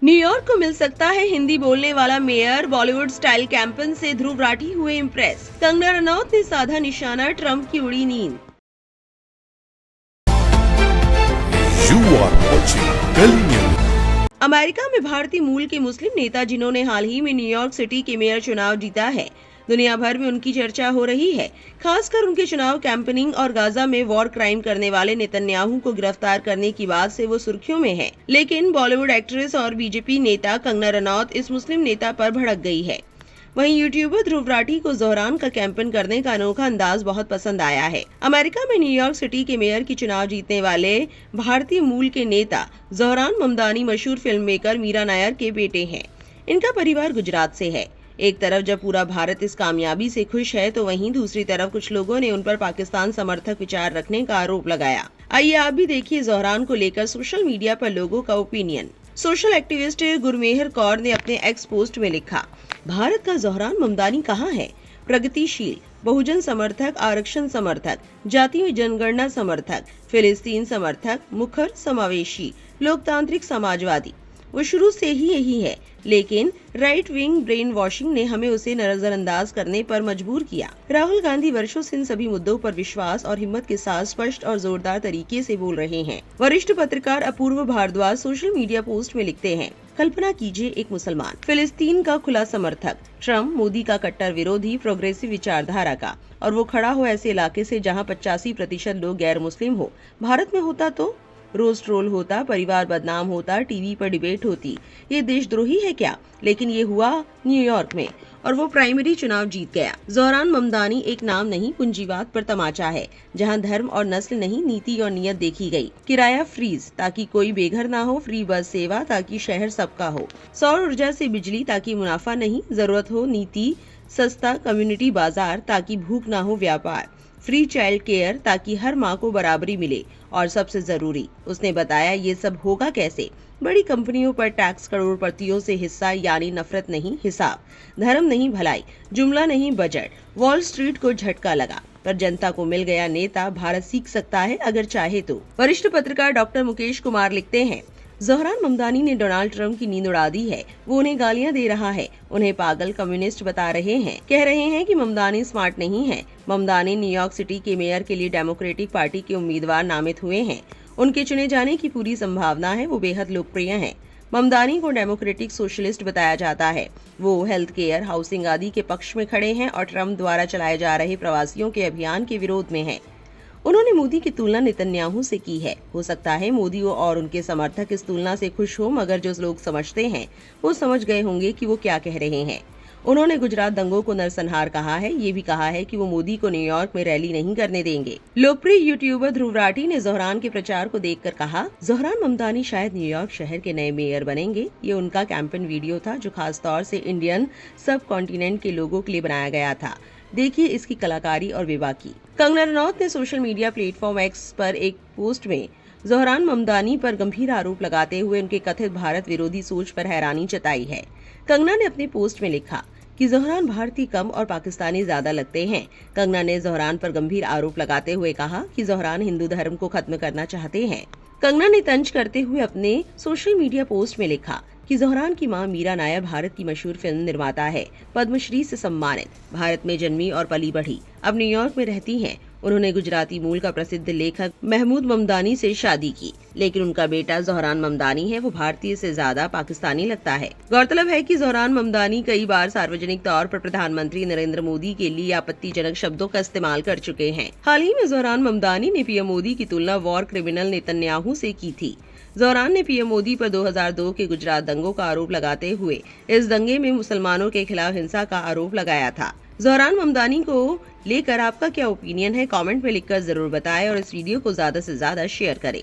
New York को मिल सकता है हिंदी बोलने वाला मेयर, बॉलीवुड स्टाइल कैंपेन से ध्रुव राठी हुए इम्प्रेस। कंगना रनौत ने साधा निशाना, ट्रंप की उड़ी नींद। अमेरिका में भारतीय मूल के मुस्लिम नेता जिन्होंने हाल ही में न्यूयॉर्क सिटी के मेयर चुनाव जीता है, दुनिया भर में उनकी चर्चा हो रही है। खासकर उनके चुनाव कैंपेनिंग और गाजा में वॉर क्राइम करने वाले नेतन्याहू को गिरफ्तार करने की बात से वो सुर्खियों में है। लेकिन बॉलीवुड एक्ट्रेस और बीजेपी नेता कंगना रनौत इस मुस्लिम नेता पर भड़क गई है। वहीं यूट्यूबर ध्रुव राठी को ज़ोहरान का कैंपेन करने का अनोखा अंदाज बहुत पसंद आया है। अमेरिका में न्यूयॉर्क सिटी के मेयर की चुनाव जीतने वाले भारतीय मूल के नेता ज़ोहरान ममदानी मशहूर फिल्म मेकर मीरा नायर के बेटे हैं। इनका परिवार गुजरात से है। एक तरफ जब पूरा भारत इस कामयाबी से खुश है, तो वहीं दूसरी तरफ कुछ लोगों ने उन पर पाकिस्तान समर्थक विचार रखने का आरोप लगाया। आइए आप भी देखिए ज़ोहरान को लेकर सोशल मीडिया पर लोगों का opinion. Social activist Gurmehar Kaur ने अपने एक्स पोस्ट में लिखा, भारत का ज़ोहरान ममदानी कहाँ है? प्रगतिशील, बहुजन समर्थक, आरक्षण समर्थक, जातीय जनगणना समर्थक, फिलिस्तीन समर्थक, मुखर, समावेशी, लोकतांत्रिक, समाजवादी। वो शुरू से ही यही है, लेकिन राइट विंग ब्रेन वॉशिंग ने हमें उसे नजरअंदाज करने पर मजबूर किया। राहुल गांधी वर्षों से इन सभी मुद्दों पर विश्वास और हिम्मत के साथ स्पष्ट और जोरदार तरीके से बोल रहे हैं। वरिष्ठ पत्रकार अपूर्व भारद्वाज सोशल मीडिया पोस्ट में लिखते हैं, कल्पना कीजिए एक मुसलमान, फिलिस्तीन का खुला समर्थक, ट्रम्प मोदी का कट्टर विरोधी, प्रोग्रेसिव विचारधारा का, और वो खड़ा हो ऐसे इलाके से जहाँ 85% लोग गैर मुस्लिम हो। भारत में होता तो रोज ट्रोल होता, परिवार बदनाम होता, टीवी पर डिबेट होती। ये देशद्रोही है क्या? लेकिन ये हुआ न्यूयॉर्क में और वो प्राइमरी चुनाव जीत गया। ज़ोहरान ममदानी एक नाम नहीं, पूंजीवाद पर तमाचा है, जहां धर्म और नस्ल नहीं, नीति और नियत देखी गई। किराया फ्रीज ताकि कोई बेघर ना हो, फ्री बस सेवा ताकि शहर सबका हो, सौर ऊर्जा से बिजली ताकि मुनाफा नहीं जरूरत हो, नीति सस्ता कम्युनिटी बाजार ताकि भूख ना हो, व्यापार, फ्री चाइल्ड केयर ताकि हर माँ को बराबरी मिले, और सबसे जरूरी, उसने बताया ये सब होगा कैसे? बड़ी कंपनियों पर टैक्स, करोड़पतियों से हिस्सा, यानी नफरत नहीं हिसाब, धर्म नहीं भलाई, जुमला नहीं बजट। वॉल स्ट्रीट को झटका लगा, पर जनता को मिल गया नेता। भारत सीख सकता है अगर चाहे तो। वरिष्ठ पत्रकार डॉक्टर मुकेश कुमार लिखते हैं, ज़ोहरान ममदानी ने डोनाल्ड ट्रंप की नींद उड़ा दी है। वो उन्हें गालियां दे रहा है, उन्हें पागल कम्युनिस्ट बता रहे हैं, कह रहे हैं कि ममदानी स्मार्ट नहीं है। ममदानी न्यूयॉर्क सिटी के मेयर के लिए डेमोक्रेटिक पार्टी के उम्मीदवार नामित हुए हैं। उनके चुने जाने की पूरी संभावना है। वो बेहद लोकप्रिय हैं। ममदानी को डेमोक्रेटिक सोशलिस्ट बताया जाता है। वो हेल्थ केयर, हाउसिंग आदि के पक्ष में खड़े हैं और ट्रंप द्वारा चलाए जा रहे प्रवासियों के अभियान के विरोध में हैं। उन्होंने मोदी की तुलना नेतन्याहू से की है। हो सकता है मोदी और उनके समर्थक इस तुलना से खुश हो, मगर जो लोग समझते हैं वो समझ गए होंगे कि वो क्या कह रहे हैं। उन्होंने गुजरात दंगों को नरसंहार कहा है। ये भी कहा है कि वो मोदी को न्यूयॉर्क में रैली नहीं करने देंगे। लोकप्रिय यूट्यूबर ध्रुव राठी ने ज़ोहरान के प्रचार को देखकर कहा, ज़ोहरान ममदानी शायद न्यूयॉर्क शहर के नए मेयर बनेंगे। ये उनका कैंपेन वीडियो था जो खास तौर से इंडियन सब कॉन्टिनेंट के लोगों के लिए बनाया गया था। देखिए इसकी कलाकारी और बेबाकी। कंगना रनौत ने सोशल मीडिया प्लेटफॉर्म एक्स पर एक पोस्ट में ज़ोहरान ममदानी पर गंभीर आरोप लगाते हुए उनके कथित भारत विरोधी सोच पर हैरानी जताई है। कंगना ने अपने पोस्ट में लिखा कि ज़ोहरान भारतीय कम और पाकिस्तानी ज्यादा लगते हैं। कंगना ने ज़ोहरान पर गंभीर आरोप लगाते हुए कहा कि ज़ोहरान हिंदू धर्म को खत्म करना चाहते हैं। कंगना ने तंज करते हुए अपने सोशल मीडिया पोस्ट में लिखा कि ज़ोहरान की मां मीरा नायर भारत की मशहूर फिल्म निर्माता है, पद्मश्री से सम्मानित, भारत में जन्मी और पली बढ़ी, अब न्यूयॉर्क में रहती हैं। उन्होंने गुजराती मूल का प्रसिद्ध लेखक महमूद ममदानी से शादी की, लेकिन उनका बेटा ज़ोहरान ममदानी है, वो भारतीय से ज्यादा पाकिस्तानी लगता है। गौरतलब है कि ज़ोहरान ममदानी कई बार सार्वजनिक तौर पर प्रधानमंत्री नरेंद्र मोदी के लिए आपत्तिजनक शब्दों का इस्तेमाल कर चुके हैं। हाल ही में ज़ोहरान ममदानी ने पीएम मोदी की तुलना वॉर क्रिमिनल नेतन्याहू से की थी। ज़ोहरान ने पीएम मोदी पर 2002 के गुजरात दंगों का आरोप लगाते हुए इस दंगे में मुसलमानों के खिलाफ हिंसा का आरोप लगाया था। ज़ोहरान ममदानी को लेकर आपका क्या ओपिनियन है? कमेंट में लिखकर जरूर बताएं और इस वीडियो को ज्यादा से ज्यादा शेयर करें।